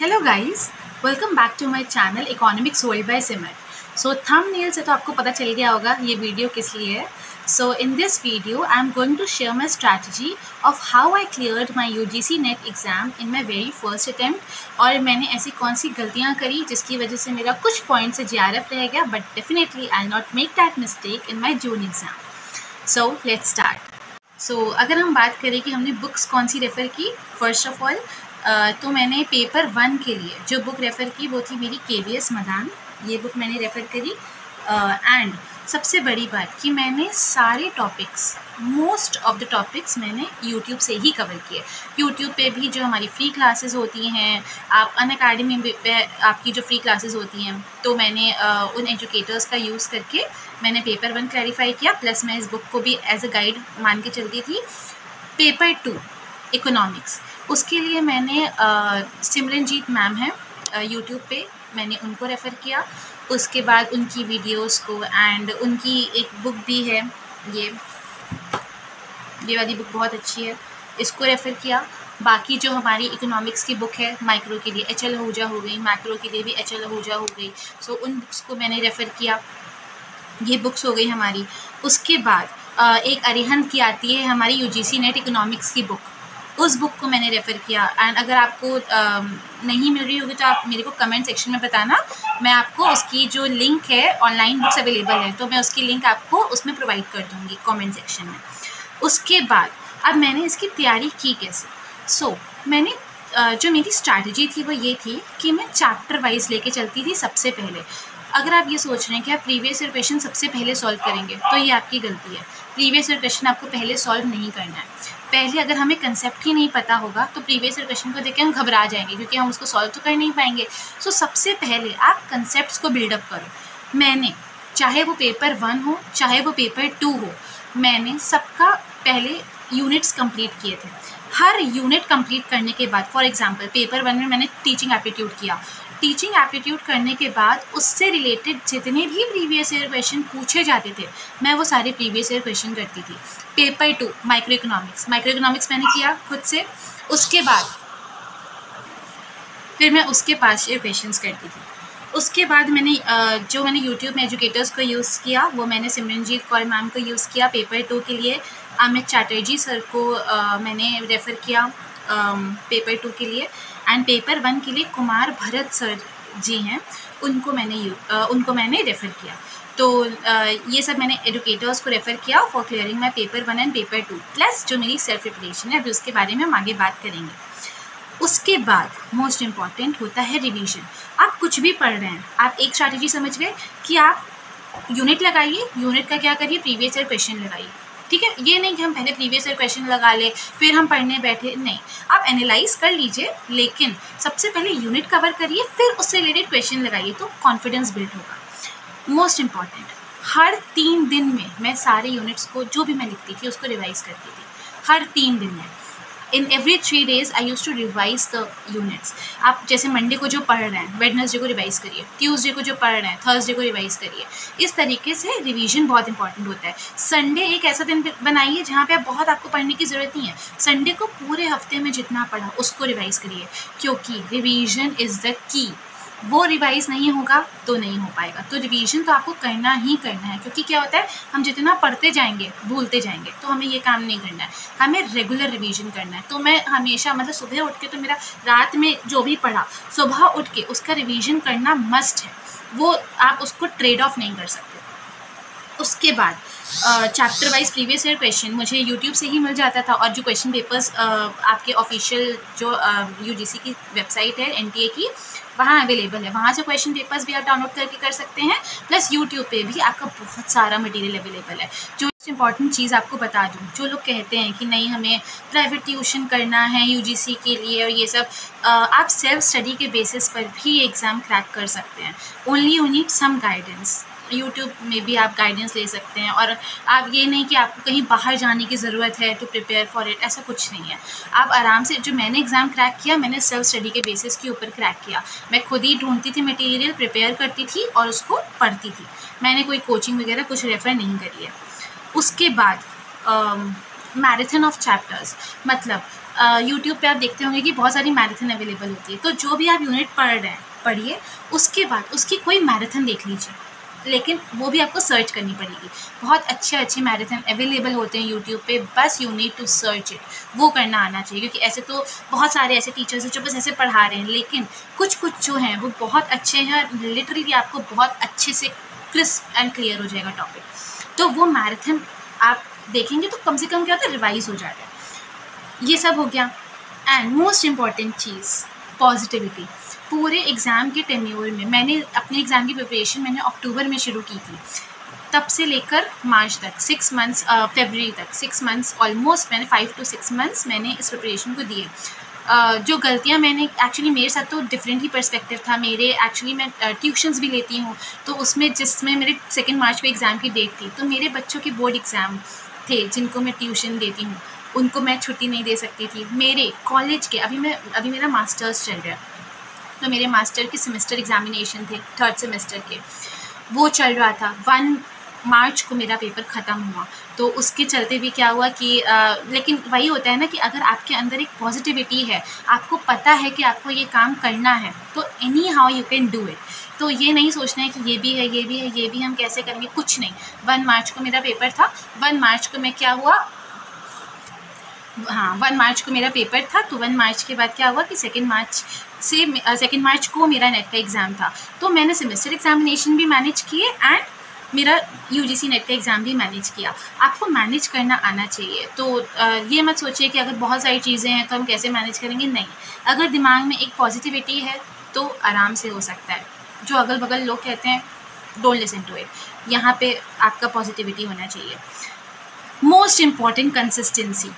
Hello guys, welcome back to my channel economics world by Simar. So thumbnail से तो आपको पता चल गया होगा ये वीडियो किस लिए है। So in this video I am going to share my strategy of how I cleared my UGC NET exam in my very first attempt, और मैंने ऐसी कौन सी गलतियाँ करी जिसकी वजह से मेरा कुछ पॉइंट से JRF रह गया, but definitely I not make that mistake in my June exam. So let's start. So अगर हम बात करें कि हमने बुक्स कौन सी रेफ़र की, फर्स्ट ऑफ ऑल तो मैंने पेपर 1 के लिए जो बुक रेफ़र की वो थी मेरी KVS मदान। ये बुक मैंने रेफ़र करी। एंड सबसे बड़ी बात कि मैंने सारे topics, most of the topics मैंने यूट्यूब से ही कवर किए। यूट्यूब पे भी जो हमारी फ्री क्लासेस होती हैं, आप अनअकैडमी पे आपकी जो फ्री क्लासेस होती हैं, तो मैंने उन एजुकेटर्स का यूज़ करके मैंने पेपर 1 क्लैरिफाई किया। प्लस मैं इस बुक को भी एज अ गाइड मान के चलती थी। पेपर 2 इकोनॉमिक्स, उसके लिए मैंने सिमरनजीत मैम है यूट्यूब पे, मैंने उनको रेफ़र किया। उसके बाद उनकी वीडियोस को, एंड उनकी एक बुक भी है, ये वाली बुक बहुत अच्छी है, इसको रेफ़र किया। बाकी जो हमारी इकोनॉमिक्स की बुक है, माइक्रो के लिए HL आहूजा हो गई, मैक्रो के लिए भी HL आहूजा हो गई, सो उन बुक्स को मैंने रेफ़र किया। ये बुक्स हो गई हमारी। उसके बाद एक अरिहंत की आती है हमारी UGC नेट इकोनॉमिक्स की बुक, उस बुक को मैंने रेफ़र किया। एंड अगर आपको नहीं मिल रही होगी तो आप मेरे को कमेंट सेक्शन में बताना, मैं आपको उसकी जो लिंक है, ऑनलाइन बुक्स अवेलेबल है तो मैं उसकी लिंक आपको उसमें प्रोवाइड कर दूँगी कमेंट सेक्शन में। उसके बाद अब मैंने इसकी तैयारी की कैसे। मैंने जो मेरी स्ट्रैटेजी थी वो ये थी कि मैं चैप्टर वाइज लेके चलती थी सबसे पहले। अगर आप ये सोच रहे हैं कि आप प्रीवियस ईयर क्वेश्चन सबसे पहले सॉल्व करेंगे तो ये आपकी गलती है। प्रीवियस ईयर क्वेश्चन आपको पहले सॉल्व नहीं करना है। पहले अगर हमें कंसेप्ट ही नहीं पता होगा तो प्रीवियस ईयर क्वेश्चन को देख के हम घबरा जाएंगे, क्योंकि हम उसको सॉल्व तो कर नहीं पाएंगे। सबसे पहले आप कंसेप्ट्स को बिल्डअप करो। मैंने, चाहे वो पेपर 1 हो चाहे वो पेपर 2 हो, मैंने सबका पहले यूनिट्स कंप्लीट किए थे। हर यूनिट कंप्लीट करने के बाद, फॉर एग्जांपल पेपर 1 में मैंने टीचिंग एप्टीट्यूड किया। टीचिंग एप्टीट्यूड करने के बाद उससे रिलेटेड जितने भी प्रीवियस ईयर क्वेश्चन पूछे जाते थे, मैं वो सारे प्रीवियस ईयर क्वेश्चन करती थी। पेपर 2 माइक्रो इकोनॉमिक्स मैंने किया खुद से। उसके बाद फिर मैं उसके पास ईयर क्वेश्चंस करती थी। उसके बाद मैंने जो मैंने यूट्यूब में एजुकेटर्स को यूज़ किया, वो मैंने सिमरनजीत कौर मैम को यूज़ किया। पेपर 2 के लिए अमित चैटर्जी सर को मैंने रेफ़र किया पेपर 2 के लिए। एंड पेपर 1 के लिए कुमार भरत सर जी हैं, उनको मैंने रेफ़र किया। तो ये सब मैंने एजुकेटर्स को रेफ़र किया for clearing my paper 1 and paper 2, plus जो मेरी सेल्फ प्रिपरेशन है, अभी उसके बारे में हम आगे बात करेंगे। उसके बाद मोस्ट इम्पॉर्टेंट होता है रिवीजन। आप कुछ भी पढ़ रहे हैं, आप एक स्ट्रैटेजी समझ गए कि आप यूनिट लगाइए, यूनिट का क्या करिए, प्रीवियस ईयर क्वेश्चन लगाइए। ठीक है, ये नहीं कि हम पहले प्रीवियस ईयर क्वेश्चन लगा ले फिर हम पढ़ने बैठे, नहीं, आप एनालाइज कर लीजिए, लेकिन सबसे पहले यूनिट कवर करिए, फिर उससे रिलेटेड क्वेश्चन लगाइए, तो कॉन्फिडेंस बिल्ड होगा। मोस्ट इम्पॉर्टेंट, हर 3 दिन में मैं सारे यूनिट्स को जो भी मैं लिखती थी उसको रिवाइज करती थी। हर 3 दिन में, in every 3 days I use to revise the units. आप जैसे मंडे को जो पढ़ रहे हैं, वेडनेसडे को रिवाइज करिए, ट्यूसडे को जो पढ़ रहे हैं, थर्सडे को रिवाइज करिए। इस तरीके से रिवीजन बहुत इंपॉर्टेंट होता है। संडे एक ऐसा दिन बनाइए जहाँ पे आप बहुत आपको पढ़ने की ज़रूरत नहीं है। संडे को पूरे हफ्ते में जितना पढ़ा उसको रिवाइज करिए, क्योंकि रिवीजन इज़ द की। वो रिवाइज़ नहीं होगा तो नहीं हो पाएगा। तो रिवीजन तो आपको करना ही करना है, क्योंकि क्या होता है, हम जितना पढ़ते जाएंगे भूलते जाएंगे, तो हमें ये काम नहीं करना है, हमें रेगुलर रिवीजन करना है। तो मैं हमेशा, मतलब सुबह उठ के, तो मेरा रात में जो भी पढ़ा सुबह उठ के उसका रिवीजन करना मस्ट है, वो आप उसको ट्रेड ऑफ नहीं कर सकते। उसके बाद chapter wise previous year question मुझे यूट्यूब से ही मिल जाता था, और जो क्वेश्चन पेपर्स आपके ऑफिशियल जो UGC की वेबसाइट है NTA की, वहाँ अवेलेबल है, वहाँ से क्वेश्चन पेपर्स भी आप डाउनलोड करके कर सकते हैं। प्लस यूट्यूब पे भी आपका बहुत सारा मटेरियल अवेलेबल है। जो इंपॉर्टेंट चीज़ आपको बता दूँ, जो लोग कहते हैं कि नहीं हमें प्राइवेट ट्यूशन करना है UGC के लिए और ये सब, आप सेल्फ स्टडी के बेसिस पर भी एग्ज़ाम क्रैक कर सकते हैं। Only you need some guidance. YouTube में भी आप गाइडेंस ले सकते हैं, और आप ये नहीं कि आपको कहीं बाहर जाने की ज़रूरत है टू प्रिपेयर फॉर इट, ऐसा कुछ नहीं है। आप आराम से, जो मैंने एग्ज़ाम क्रैक किया, मैंने सेल्फ स्टडी के बेसिस के ऊपर क्रैक किया। मैं खुद ही ढूंढती थी मटेरियल, प्रिपेयर करती थी और उसको पढ़ती थी। मैंने कोई कोचिंग वगैरह कुछ रेफ़र नहीं करी है। उसके बाद मैराथन ऑफ चैप्टर्स, मतलब यूट्यूब पे आप देखते होंगे कि बहुत सारी मैराथन अवेलेबल होती है, तो जो भी आप यूनिट पढ़ रहे हैं पढ़िए, उसके बाद उसकी कोई मैराथन देख लीजिए, लेकिन वो भी आपको सर्च करनी पड़ेगी। बहुत अच्छे मैराथन अवेलेबल होते हैं यूट्यूब पे, बस you need to search it, वो करना आना चाहिए। क्योंकि ऐसे तो बहुत सारे ऐसे टीचर्स हैं जो बस ऐसे पढ़ा रहे हैं, लेकिन कुछ जो हैं वो बहुत अच्छे हैं, लिटरली आपको बहुत अच्छे से क्रिस्प एंड क्लियर हो जाएगा टॉपिक। तो वो मैराथन आप देखेंगे तो कम से कम क्या होता है, रिवाइज हो जाता है। ये सब हो गया। And most important cheese, positivity. पूरे एग्ज़ाम के टेन्योर में मैंने अपने एग्ज़ाम की प्रिपरेशन मैंने अक्टूबर में शुरू की थी, तब से लेकर मार्च तक 6 मंथ्स, फरवरी तक 6 मंथ्स ऑलमोस्ट, मैंने 5 to 6 मंथ्स मैंने इस प्रिपरेशन को दिए। जो गलतियाँ मैंने एक्चुअली, मेरे साथ तो डिफरेंट ही पर्सपेक्टिव था। मेरे एक्चुअली मैं ट्यूशन्स भी लेती हूँ, तो उसमें जिसमें मेरे 2 मार्च पे एग्ज़ाम की डेट थी, तो मेरे बच्चों के बोर्ड एग्ज़ाम थे जिनको मैं ट्यूशन देती हूँ, उनको मैं छुट्टी नहीं दे सकती थी। मेरे कॉलेज के अभी मेरा मास्टर्स चल रहा है, तो मेरे मास्टर के सेमेस्टर एग्जामिनेशन थे, 3rd सेमेस्टर के, वो चल रहा था। 1 मार्च को मेरा पेपर ख़त्म हुआ, तो उसके चलते भी क्या हुआ कि लेकिन वही होता है ना कि अगर आपके अंदर एक पॉजिटिविटी है, आपको पता है कि आपको ये काम करना है, तो any how you can do it. तो ये नहीं सोचना है कि ये भी है, ये भी है, ये भी हम कैसे करेंगे, कुछ नहीं। 1 मार्च को मेरा पेपर था। 1 मार्च को मैं क्या हुआ, हाँ 1 मार्च को मेरा पेपर था, तो 1 मार्च के बाद क्या हुआ कि 2 मार्च को मेरा नेट का एग्ज़ाम था। तो मैंने सेमेस्टर एग्जामिनेशन भी मैनेज किए एंड मेरा यूजीसी नेट का एग्ज़ाम भी मैनेज किया। आपको मैनेज करना आना चाहिए। तो ये मत सोचिए कि अगर बहुत सारी चीज़ें हैं तो हम कैसे मैनेज करेंगे, नहीं। अगर दिमाग में एक पॉजिटिविटी है तो आराम से हो सकता है। जो अगल बगल लोग कहते हैं, डोंट लिसन टू इट, यहाँ पे आपका पॉजिटिविटी होना चाहिए। मोस्ट इम्पॉर्टेंट, कंसिस्टेंसी,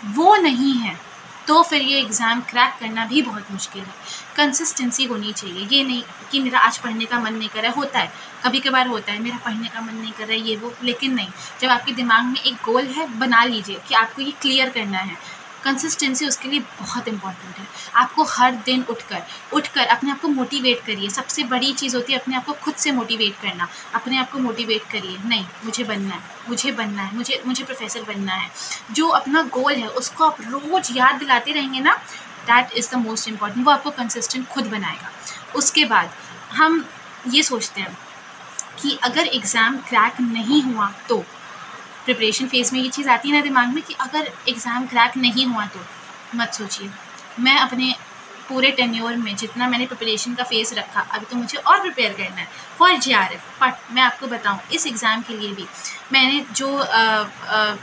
वो नहीं है तो फिर ये एग्ज़ाम क्रैक करना भी बहुत मुश्किल है। कंसिस्टेंसी होनी चाहिए। ये नहीं कि मेरा आज पढ़ने का मन नहीं कर रहा है, होता है कभी कभार, होता है मेरा पढ़ने का मन नहीं कर रहा है ये वो, लेकिन नहीं, जब आपके दिमाग में एक गोल है, बना लीजिए कि आपको ये क्लियर करना है। कंसिस्टेंसी उसके लिए बहुत इंपॉर्टेंट है। आपको हर दिन उठकर अपने आप को मोटिवेट करिए। सबसे बड़ी चीज़ होती है अपने आप को खुद से मोटिवेट करना। अपने आप को मोटिवेट करिए, नहीं मुझे बनना है, मुझे प्रोफेसर बनना है। जो अपना गोल है उसको आप रोज़ याद दिलाते रहेंगे ना, that is the most important. वो आपको कंसिस्टेंट खुद बनाएगा। उसके बाद हम ये सोचते हैं कि अगर एग्ज़ाम क्रैक नहीं हुआ तो, प्रिपरेशन फ़ेज़ में ये चीज़ आती है ना दिमाग में कि अगर एग्ज़ाम क्रैक नहीं हुआ तो, मत सोचिए। मैं अपने पूरे टेन्योर में जितना मैंने प्रिपरेशन का फ़ेज़ रखा, अभी तो मुझे और प्रिपेयर करना है फॉर जेआरएफ। बट मैं आपको बताऊं, इस एग्ज़ाम के लिए भी मैंने जो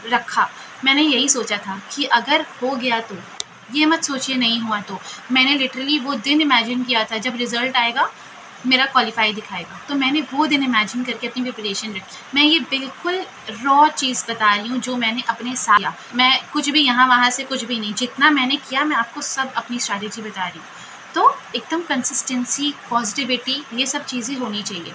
रखा, मैंने यही सोचा था कि अगर हो गया तो, ये मत सोचिए नहीं हुआ तो। मैंने लिटरली वो दिन इमेजिन किया था जब रिज़ल्ट आएगा मेरा क्वालिफाई दिखाएगा, तो मैंने वो दिन इमेजिन करके अपनी प्रिपरेशन रखी। मैं ये बिल्कुल रॉ चीज़ बता रही हूँ जो मैंने अपने साथ किया। मैं कुछ भी यहाँ वहाँ से कुछ भी नहीं, जितना मैंने किया मैं आपको सब अपनी स्ट्रैटेजी बता रही हूँ। तो एकदम कंसिस्टेंसी, पॉजिटिविटी, ये सब चीज़ें होनी चाहिए।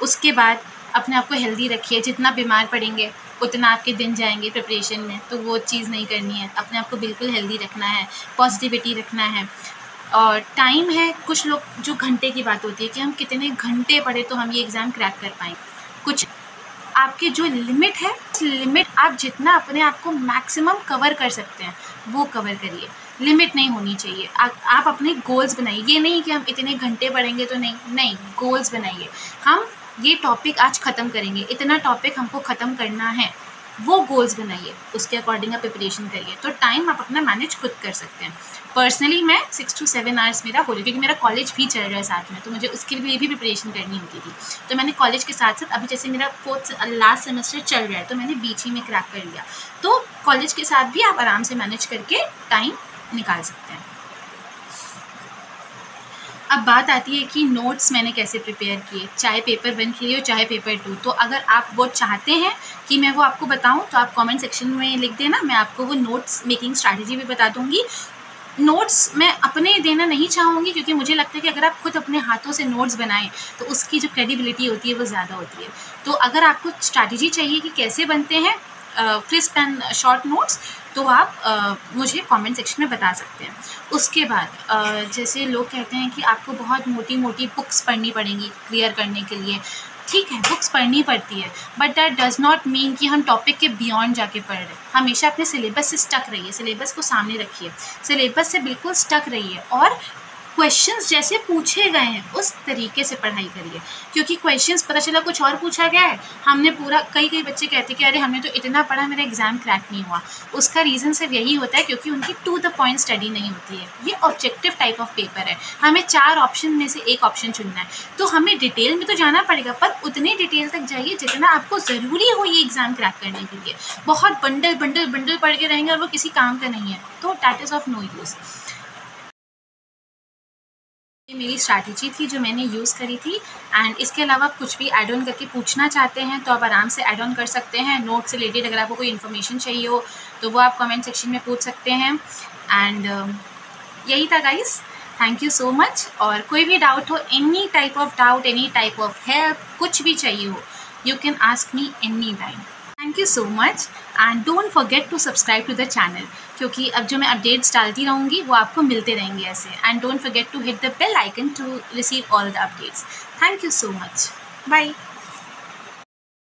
उसके बाद अपने आप को हेल्दी रखिए। जितना बीमार पड़ेंगे उतना आपके दिन जाएंगे प्रिपरेशन में, तो वो चीज़ नहीं करनी है। अपने आप को बिल्कुल हेल्दी रखना है, पॉजिटिविटी रखना है। और टाइम है, कुछ लोग जो घंटे की बात होती है कि हम कितने घंटे पढ़े तो हम ये एग्ज़ाम क्रैक कर पाएँ, कुछ आपके जो लिमिट है, लिमिट आप जितना अपने आप को मैक्सिमम कवर कर सकते हैं वो कवर करिए। लिमिट नहीं होनी चाहिए। आप अपने गोल्स बनाइए। ये नहीं कि हम इतने घंटे पढ़ेंगे तो नहीं, गोल्स बनाइए। हम ये टॉपिक आज ख़त्म करेंगे, इतना टॉपिक हमको ख़त्म करना है, वो गोल्स बनाइए, उसके अकॉर्डिंग आप प्रिपरेशन करिए। तो टाइम आप अपना मैनेज खुद कर सकते हैं। पर्सनली मैं 6 to 7 आवर्स मेरा हो रही, क्योंकि मेरा कॉलेज भी चल रहा है साथ में, तो मुझे उसके लिए भी प्रिपरेशन करनी होती थी। तो मैंने कॉलेज के साथ साथ, अभी जैसे मेरा 4th लास्ट सेमेस्टर चल रहा है, तो मैंने बीच ही में क्रैक कर लिया। तो कॉलेज के साथ भी आप आराम से मैनेज करके टाइम निकाल सकते हैं। अब बात आती है कि नोट्स मैंने कैसे प्रिपेयर किए, चाहे पेपर 1 के लिए हो चाहे पेपर 2। तो अगर आप वो चाहते हैं कि मैं वो आपको बताऊं तो आप कमेंट सेक्शन में लिख देना, मैं आपको वो नोट्स मेकिंग स्ट्रैटेजी भी बता दूंगी। नोट्स मैं अपने देना नहीं चाहूँगी, क्योंकि मुझे लगता है कि अगर आप खुद अपने हाथों से नोट्स बनाएं तो उसकी जो क्रेडिबिलिटी होती है वो ज़्यादा होती है। तो अगर आपको स्ट्रैटेजी चाहिए कि कैसे बनते हैं क्रिस्प एंड शॉर्ट नोट्स, तो आप मुझे कमेंट सेक्शन में बता सकते हैं। उसके बाद जैसे लोग कहते हैं कि आपको बहुत मोटी मोटी बुक्स पढ़नी पड़ेंगी क्लियर करने के लिए, ठीक है, बुक्स पढ़नी पड़ती है, but that does not mean कि हम टॉपिक के बियॉन्ड जाके पढ़ रहे हैं। हमेशा अपने सिलेबस से स्टक रहिए, सिलेबस को सामने रखिए, सिलेबस से बिल्कुल स्टक रहिए और क्वेश्चंस जैसे पूछे गए हैं उस तरीके से पढ़ाई करिए, क्योंकि क्वेश्चंस पता चला कुछ और पूछा गया है, हमने पूरा कई बच्चे कहते हैं कि अरे हमने तो इतना पढ़ा, मेरा एग्ज़ाम क्रैक नहीं हुआ। उसका रीज़न सिर्फ यही होता है क्योंकि उनकी टू द पॉइंट स्टडी नहीं होती है। ये ऑब्जेक्टिव टाइप ऑफ पेपर है, हमें 4 ऑप्शन में से एक ऑप्शन चुनना है, तो हमें डिटेल में तो जाना पड़ेगा, पर उतनी डिटेल तक जाइए जितना आपको ज़रूरी हो ये एग्ज़ाम क्रैक करने के लिए। बहुत बंडल पढ़ के रहेंगे और वो किसी काम का नहीं है, तो that is of no use. ये मेरी स्ट्रैटेजी थी जो मैंने यूज़ करी थी, एंड इसके अलावा आप कुछ भी ऐड ऑन करके पूछना चाहते हैं तो आप आराम से ऐड ऑन कर सकते हैं। नोट से रिलेटेड अगर आपको कोई इन्फॉर्मेशन चाहिए हो तो वो आप कमेंट सेक्शन में पूछ सकते हैं। एंड यही था guys, thank you so much. और कोई भी डाउट हो, any type of doubt, any type of help, कुछ भी चाहिए हो, you can ask me any time. Thank you so much and don't forget to subscribe to the channel, क्योंकि अब जो मैं अपडेट्स डालती रहूँगी वो आपको मिलते रहेंगे ऐसे। And don't forget to hit the bell icon to receive all the updates. Thank you so much, bye.